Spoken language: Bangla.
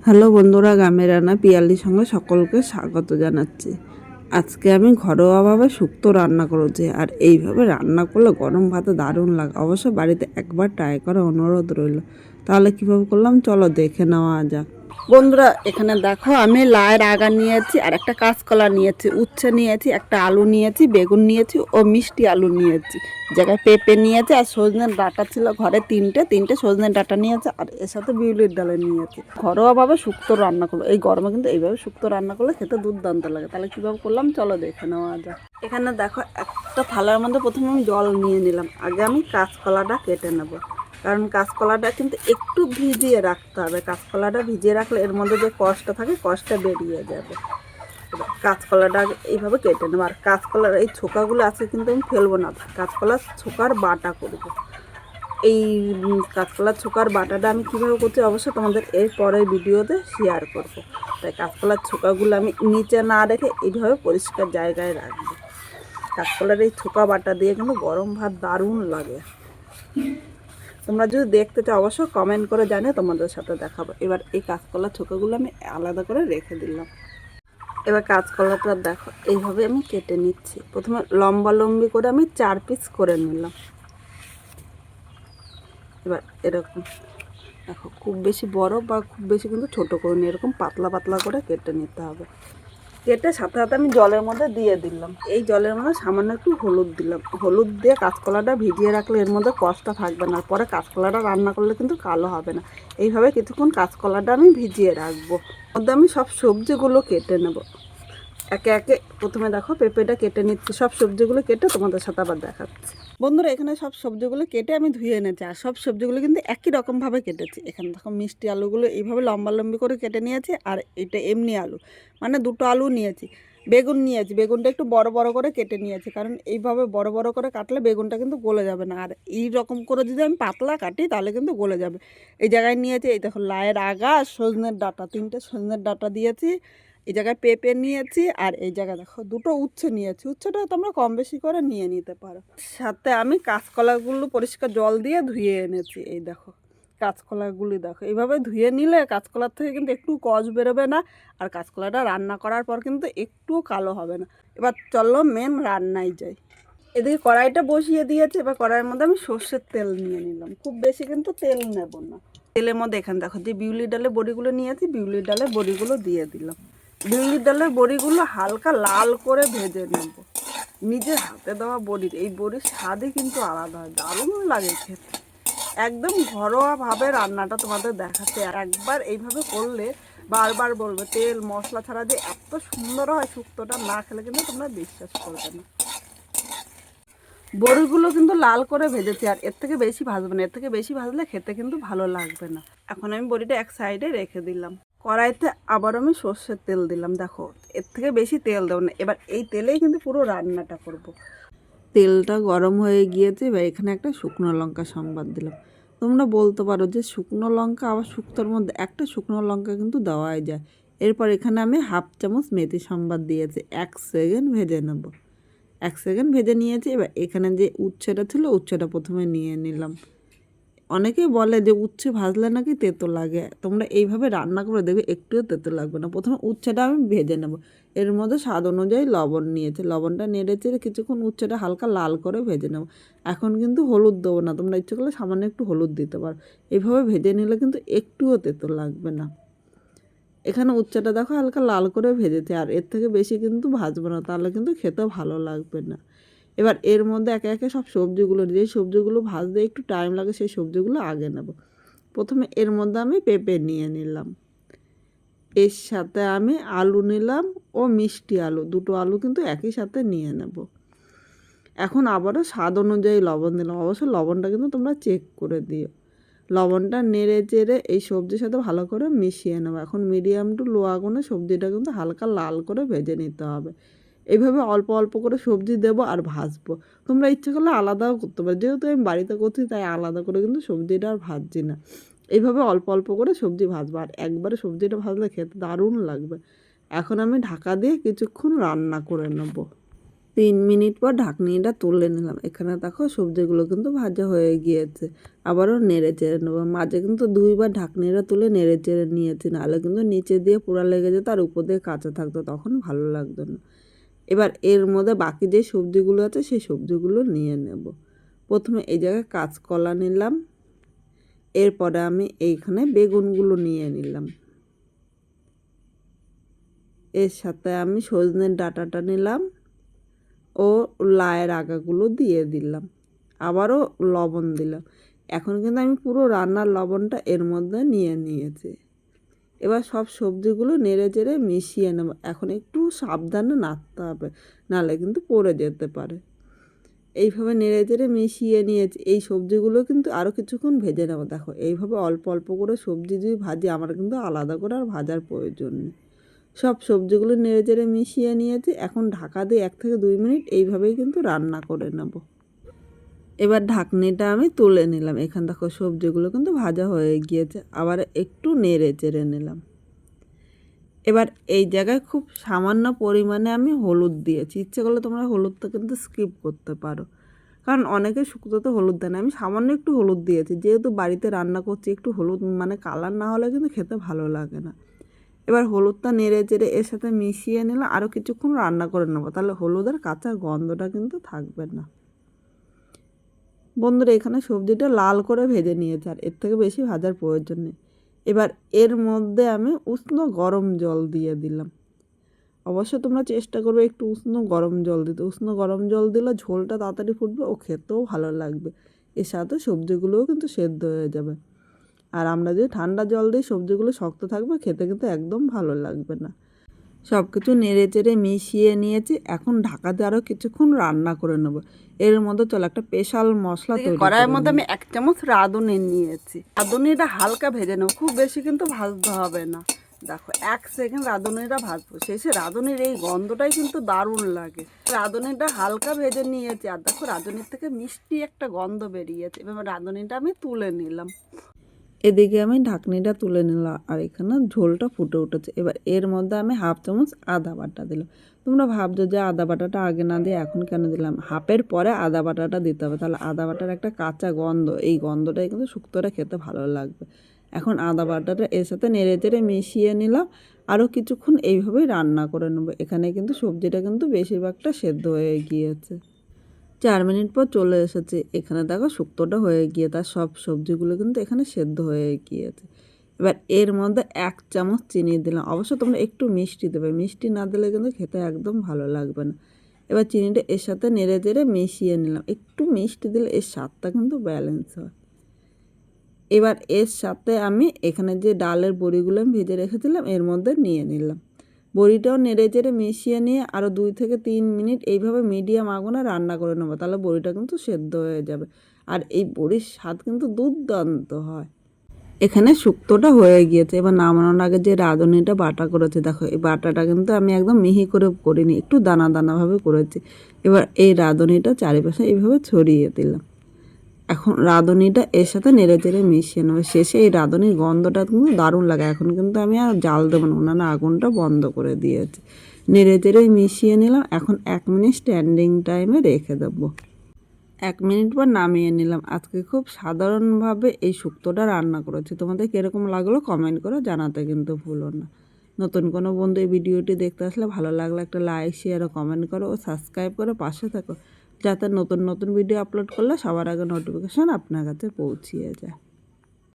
হ্যালো বন্ধুরা, গ্রামের রান্না পিয়ালির সঙ্গে সকলকে স্বাগত জানাচ্ছি। আজকে আমি ঘরোয়াভাবে শুক্তো রান্না করেছি, আর এইভাবে রান্না করলে গরম ভাতে দারুণ লাগে। অবশ্য বাড়িতে একবার ট্রাই করার অনুরোধ রইল। তাহলে কীভাবে করলাম চলো দেখে নেওয়া যাক। বন্ধুরা, এখানে দেখো আমি লায়ের আগা নিয়েছি, আর একটা কাঁচকলা নিয়েছি, উচ্ছে নিয়েছি, একটা আলু নিয়েছি, বেগুন নিয়েছি ও মিষ্টি আলু নিয়েছি, জায়গায় পেঁপে নিয়েছি, আর সজনের ডাঁটা ছিল ঘরে তিনটে সজনের ডাঁটা নিয়েছে, আর এর সাথে বিউলির ডালে নিয়েছি। ঘরোয়াভাবে শুক্তো রান্না করবো এই গরমে, কিন্তু এইভাবে শুক্তো রান্না করলে খেতে দুর্দান্ত লাগে। তাহলে কীভাবে করলাম চলো দেখে নেওয়া যাক। এখানে দেখো একটা থালার মধ্যে প্রথমে আমি জল নিয়ে নিলাম। আগে আমি কাঁচকলাটা কেটে নেবো, কারণ কাঁচকলাটা কিন্তু একটু ভিজিয়ে রাখতে হবে। কাঁচকলাটা ভিজিয়ে রাখলে এর মধ্যে যে কষটা থাকে কষটা বেরিয়ে যাবে। এবার কাঁচকলাটা এইভাবে কেটে নেবো, আর কাঁচকলার এই ছোকাগুলো আছে কিন্তু আমি ফেলবো না, কাঁচকলার ছোকার বাটা করবো। এই কাঁচকলার ছোকার বাটাটা আমি কীভাবে করছি অবশ্য তোমাদের এর পরের ভিডিওতে শেয়ার করবো। তাই কাঁচকলার ছোকাগুলো আমি নিচে না রেখে এইভাবে পরিষ্কার জায়গায় রাখবো। কাঁচকলার এই ছোকা বাটা দিয়ে কিন্তু গরম ভাত দারুণ লাগে। তোমরা যদি দেখতে চাও অবশ্যই কমেন্ট করে জানিয়ে তোমাদের সাথে দেখাবো। এবার এই কাঁচকলার ছোকাগুলো আমি আলাদা করে রেখে দিলাম। এবার কাঁচকলাটা দেখো এইভাবে আমি কেটে নিচ্ছি। প্রথমে লম্বি করে আমি 4 পিস করে নিলাম। এবার এরকম দেখো, খুব বেশি বড় বা খুব বেশি কিন্তু ছোটো করে নিয়ে এরকম পাতলা পাতলা করে কেটে নিতে হবে। কেটে সাথে সাথে আমি জলের মধ্যে দিয়ে দিলাম। এই জলের মধ্যে সামান্য একটু হলুদ দিলাম। হলুদ দিয়ে কাঁচকলাটা ভিজিয়ে রাখলে এর মধ্যে কষটা থাকবে না, পরে কাঁচকলাটা রান্না করলে কিন্তু কালো হবে না। এইভাবে কিছুক্ষণ কাঁচকলাটা আমি ভিজিয়ে রাখবো। মধ্যে আমি সব সবজিগুলো কেটে নেব একে একে। প্রথমে দেখো পেঁপেটা কেটে নিচ্ছি, সব সবজিগুলো কেটে তোমাদের সাথে আবার দেখাচ্ছি। বন্ধুরা, এখানে সব সবজিগুলো কেটে আমি ধুয়ে এনেছি, আর সব সবজিগুলো কিন্তু একই রকমভাবে কেটেছি। এখানে দেখো মিষ্টি আলুগুলো এইভাবে লম্বি করে কেটে নিয়েছি, আর এটা এমনি আলু, মানে দুটো আলু নিয়েছি। বেগুন নিয়েছি, বেগুনটা একটু বড় বড় করে কেটে নিয়েছি, কারণ এইভাবে বড় বড় করে কাটলে বেগুনটা কিন্তু গলে যাবে না, আর এই রকম করে যদি আমি পাতলা কাটি তাহলে কিন্তু গলে যাবে। এই জায়গায় নিয়েছি এই দেখো লায়ের আগা, সজনের ডাঁটা, 3টে সজনের ডাঁটা দিয়েছি। এই জায়গায় পেঁপে নিয়েছি, আর এই জায়গায় দেখো দুটো উচ্ছে নিয়েছি। উচ্ছেটা তোমরা কম বেশি করে নিয়ে নিতে পারো। সাথে আমি কাঁচকলাগুলো পরিষ্কার জল দিয়ে ধুয়ে এনেছি। এই দেখো কাঁচকলাগুলি দেখো, এইভাবে ধুয়ে নিলে কাঁচকলার থেকে কিন্তু একটু কষ বেরোবে না, আর কাঁচকলাটা রান্না করার পর কিন্তু একটুও কালো হবে না। এবার চলো মেন রান্নায় যাই। এদিকে কড়াইটা বসিয়ে দিয়েছি। এবার কড়াইয়ের মধ্যে আমি সর্ষের তেল নিয়ে নিলাম। খুব বেশি কিন্তু তেল নেব না। তেলের মধ্যে এখানে দেখো যে বিউলির ডালের বড়িগুলো নিয়েছি, বিউলির ডালের বড়িগুলো দিয়ে দিলাম। বিউলির ডালের বড়িগুলো হালকা লাল করে ভেজে নেব। নিজের হাতে দেওয়া বড়ির এই বড়ির স্বাদই কিন্তু আলাদা হয়, দারুণ লাগে খেতে। একদম ঘরোয়াভাবে রান্নাটা তোমাদের দেখাচ্ছে, আর একবার এইভাবে করলে বারবার বলবে। তেল মশলা ছাড়া যে এত সুন্দর হয় শুক্তোটা, না খেলে কিন্তু তোমরা বিশ্বাস করবে না। বড়িগুলো কিন্তু লাল করে ভেজেছি, আর এর থেকে বেশি ভাজবে না। এর থেকে বেশি ভাজলে খেতে কিন্তু ভালো লাগবে না। এখন আমি বড়িটা এক সাইডে রেখে দিলাম। কড়াইতে আবার আমি সর্ষের তেল দিলাম। দেখো এর থেকে বেশি তেল দেবো না। এবার এই তেলেই কিন্তু পুরো রান্নাটা করব। তেলটা গরম হয়ে গিয়েছে। এবার এখানে একটা শুকনো লঙ্কা সংবাদ দিলাম। তোমরা বলতে পারো যে শুকনো লঙ্কা আবার শুক্তোর মধ্যে একটা শুকনো লঙ্কা কিন্তু দেওয়াই যায়। এরপর এখানে আমি হাফ চামচ মেথি সংবাদ দিয়েছি। 1 সেকেন্ড ভেজে নেব। 1 সেকেন্ড ভেজে নিয়েছি। এবার এখানে যে উচ্ছেটা ছিল উচ্ছেটা প্রথমে নিয়ে নিলাম। অনেকেই বলে যে উচ্ছে ভাজলে নাকি তেতো লাগে। তোমরা এইভাবে রান্না করে দেখবে একটুও তেতো লাগবে না। প্রথমে উচ্ছেটা আমি ভেজে নেব। এর মধ্যে স্বাদ অনুযায়ী লবণ নিয়েছি। লবণটা নেড়ে চেড়ে কিছুক্ষণ উচ্ছেটা হালকা লাল করে ভেজে নেব। এখন কিন্তু হলুদ দেবো না, তোমরা ইচ্ছে করলে সামান্য একটু হলুদ দিতে পারো। এইভাবে ভেজে নিলে কিন্তু একটুও তেতো লাগবে না। এখানে উচ্ছেটা দেখো হালকা লাল করে ভেজেছে, আর এর থেকে বেশি কিন্তু ভাজবো না, তাহলে কিন্তু খেতেও ভালো লাগবে না। এবার এর মধ্যে একে একে সব সবজিগুলো, যেই সবজিগুলো ভাজতে একটু টাইম লাগে সেই সবজিগুলো আগে নেব। প্রথমে এর মধ্যে আমি পেঁপে নিয়ে নিলাম। এর সাথে আমি আলু নিলাম ও মিষ্টি আলু, দুটো আলু কিন্তু একই সাথে নিয়ে নেব। এখন আবারও স্বাদ অনুযায়ী লবণ দিলাম। অবশ্যই লবণটা কিন্তু তোমরা চেক করে দিও। লবণটা নেড়ে চেড়ে এই সবজির সাথে ভালো করে মিশিয়ে নেবো। এখন মিডিয়াম টু লো আগুনে সবজিটা কিন্তু হালকা লাল করে ভেজে নিতে হবে। এইভাবে অল্প অল্প করে সবজি দেবো আর ভাজবো। তোমরা ইচ্ছে করলে আলাদাও করতে পারো, যেহেতু আমি বাড়িতে করছি তাই আলাদা করে কিন্তু সবজিটা আর ভাজছি না। এইভাবে অল্প অল্প করে সবজি ভাজবো, আর একবারে সবজিটা ভাজলে খেতে দারুণ লাগবে। এখন আমি ঢাকা দিয়ে কিছুক্ষণ রান্না করে নেব। 3 মিনিট পর ঢাকনিটা তুলে নিলাম। এখানে দেখো সবজিগুলো কিন্তু ভাজা হয়ে গিয়েছে। আবারও নেড়ে চেড়ে নেবো। মাঝে কিন্তু 2বার ঢাকনিটা তুলে নেড়ে চেড়ে নিয়েছি, নাহলে কিন্তু নিচে দিয়ে পোড়া লেগে যেত আর উপর দিয়ে কাঁচা থাকতো, তখন ভালো লাগতো না। এবার এর মধ্যে বাকি যে সবজিগুলো আছে সেই সবজিগুলো নিয়ে নেব। প্রথমে এই জায়গায় কাঁচকলা নিলাম, এরপরে আমি এইখানে বেগুনগুলো নিয়ে নিলাম, এর সাথে আমি সজনের ডাঁটাটা নিলাম ও লায়ের আগাগুলো দিয়ে দিলাম, আবারও লবণ দিলাম। এখন কিন্তু আমি পুরো রান্নার লবণটা এর মধ্যে নিয়ে নিয়েছি। এবার সব সবজিগুলো নেড়ে চেড়ে মিশিয়ে নেব। এখন একটু সাবধানে নাড়তে হবে, নাহলে কিন্তু পড়ে যেতে পারে। এইভাবে নেড়ে চেড়ে মিশিয়ে নিয়েছি। এই সবজিগুলো কিন্তু আরও কিছুক্ষণ ভেজে নেব। দেখো এইভাবে অল্প অল্প করে সবজি যদি ভাজি, আমার কিন্তু আলাদা করে আর ভাজার প্রয়োজন নেই। সব সবজিগুলো নেড়ে চেড়ে মিশিয়ে নিয়েছি। এখন ঢাকা দিয়ে 1 থেকে 2 মিনিট এইভাবেই কিন্তু রান্না করে নেব। এবার ঢাকনিটা আমি তুলে নিলাম। এখান দেখো সবজিগুলো কিন্তু ভাজা হয়ে গিয়েছে, আবার একটু নেড়ে চেড়ে নিলাম। এবার এই জায়গায় খুব সামান্য পরিমাণে আমি হলুদ দিয়েছি। ইচ্ছে করলে তোমরা হলুদটা কিন্তু স্কিপ করতে পারো, কারণ অনেকে শুক্তোতে হলুদ দেয় না। আমি সামান্য একটু হলুদ দিয়েছি, যেহেতু বাড়িতে রান্না করছি, একটু হলুদ মানে কালার না হলে কিন্তু খেতে ভালো লাগে না। এবার হলুদটা নেড়ে চেড়ে এর সাথে মিশিয়ে নিলে আরও কিছুক্ষণ রান্না করে নেবো, তাহলে হলুদের কাঁচা গন্ধটা কিন্তু থাকবে না। বন্ধুরা, এখানে সবজিটা লাল করে ভেজে নিয়েছে, আর এর থেকে বেশি ভাজার প্রয়োজন নেই। এবার এর মধ্যে আমি উষ্ণ গরম জল দিয়ে দিলাম। অবশ্যই তোমরা চেষ্টা করবে একটু উষ্ণ গরম জল দিতে। উষ্ণ গরম জল দিলে ঝোলটা তাড়াতাড়ি ফুটবে ও খেতেও ভালো লাগবে। এর সাথে সবজিগুলোও কিন্তু সেদ্ধ হয়ে যাবে। আর আমরা যদি ঠান্ডা জল দিই সবজিগুলো শক্ত থাকবে, খেতে কিন্তু একদম ভালো লাগবে না। সব কিছু নেড়ে চেড়ে মিশিয়ে নিয়েছি। এখন ঢাকা দিয়ে আরও কিছুক্ষণ রান্না করে নেব। এর মধ্যে চলো একটা স্পেশাল মশলা তৈরি করে কড়াইয়ের মধ্যে আমি 1 চামচ রাঁধুনি নিয়েছি। রাঁধুনিটা হালকা ভেজে নেব, খুব বেশি কিন্তু ভাজতে হবে না। দেখো 1 সেকেন্ড রাঁধুনিটা ভাজবো, শেষে রাঁধুনির এই গন্ধটাই কিন্তু দারুণ লাগে। রাঁধুনিটা হালকা ভেজে নিয়েছি, আর দেখো রাঁধুনির থেকে মিষ্টি একটা গন্ধ বেরিয়েছে। এবার রাঁধুনিটা আমি তুলে নিলাম। এদিকে আমি ঢাকনিটা তুলে নিলাম, আর এখানে ঝোলটা ফুটে উঠেছে। এবার এর মধ্যে আমি 1/2 চামচ আদা বাটা দিলাম। তোমরা ভাবছো যে আদা বাটাটা আগে না দিয়ে এখন কেন দিলাম? হাফের পরে আদা বাটাটা দিতে হবে, তাহলে আদা বাটার একটা কাঁচা গন্ধ, এই গন্ধটাই কিন্তু শুক্তোটা খেতে ভালো লাগবে। এখন আদা বাটাটা এর সাথে নেড়ে চেড়ে মিশিয়ে নিলাম। আরও কিছুক্ষণ এইভাবেই রান্না করে নেবো। এখানে কিন্তু সবজিটা কিন্তু বেশিরভাগটা সেদ্ধ হয়ে গিয়েছে। 4 মিনিট পর চলে এসেছে। এখানে দেখো শুক্তোটা হয়ে গিয়ে তার সব সবজিগুলো কিন্তু এখানে সেদ্ধ হয়ে গিয়েছে। এবার এর মধ্যে 1 চামচ চিনি দিলাম। অবশ্য তোমরা একটু মিষ্টি দেবে, মিষ্টি না দিলে কিন্তু খেতে একদম ভালো লাগবে না। এবার চিনিটা এর সাথে নেড়ে চেড়ে মিশিয়ে নিলাম। একটু মিষ্টি দিলে এর স্বাদটা কিন্তু ব্যালেন্স হয়। এবার এর সাথে আমি এখানে যে ডালের বড়িগুলো আমি ভেজে রেখেছিলাম এর মধ্যে নিয়ে নিলাম। বড়িটাও নেড়ে চেড়ে মিশিয়ে নিয়ে আরও 2 থেকে 3 মিনিট এইভাবে মিডিয়াম আগুনে রান্না করে নেবো, তাহলে বড়িটা কিন্তু সেদ্ধ হয়ে যাবে। আর এই বড়ির স্বাদ কিন্তু দুর্দান্ত হয়। এখানে শুক্তোটা হয়ে গিয়েছে। এবার নামানোর আগে যে রাঁধুনিটা বাটা করেছে, দেখো এই বাটাটা কিন্তু আমি একদম মিহি করে করিনি, একটু দানা দানাভাবে করেছি। এবার এই রাঁধুনিটা চারিপাশে এইভাবে ছড়িয়ে দিলাম। এখন রাঁধুনিটা এর সাথে নেড়ে চেড়ে মিশিয়ে নেবো। শেষে এই রাঁধুনির গন্ধটা কিন্তু দারুণ লাগে। এখন কিন্তু আমি আর জাল দেবো না, উনানে আগুনটা বন্ধ করে দিয়েছি। নেড়ে চেড়ে মিশিয়ে নিলাম। এখন 1 মিনিট স্ট্যান্ডিং টাইমে রেখে দেবো। 1 মিনিট পর নামিয়ে নিলাম। আজকে খুব সাধারণভাবে এই শুক্তোটা রান্না করেছি। তোমাদের কীরকম লাগলো কমেন্ট করে জানাতে কিন্তু ভুলো না। নতুন কোনো বন্ধু এই ভিডিওটি দেখতে আসলে ভালো লাগলে একটা লাইক, শেয়ার ও কমেন্ট করো ও সাবস্ক্রাইব করে পাশে থাকো, যাতে নতুন নতুন ভিডিও আপলোড করলে সবার আগে নোটিফিকেশান আপনার কাছে পৌঁছিয়ে যায়।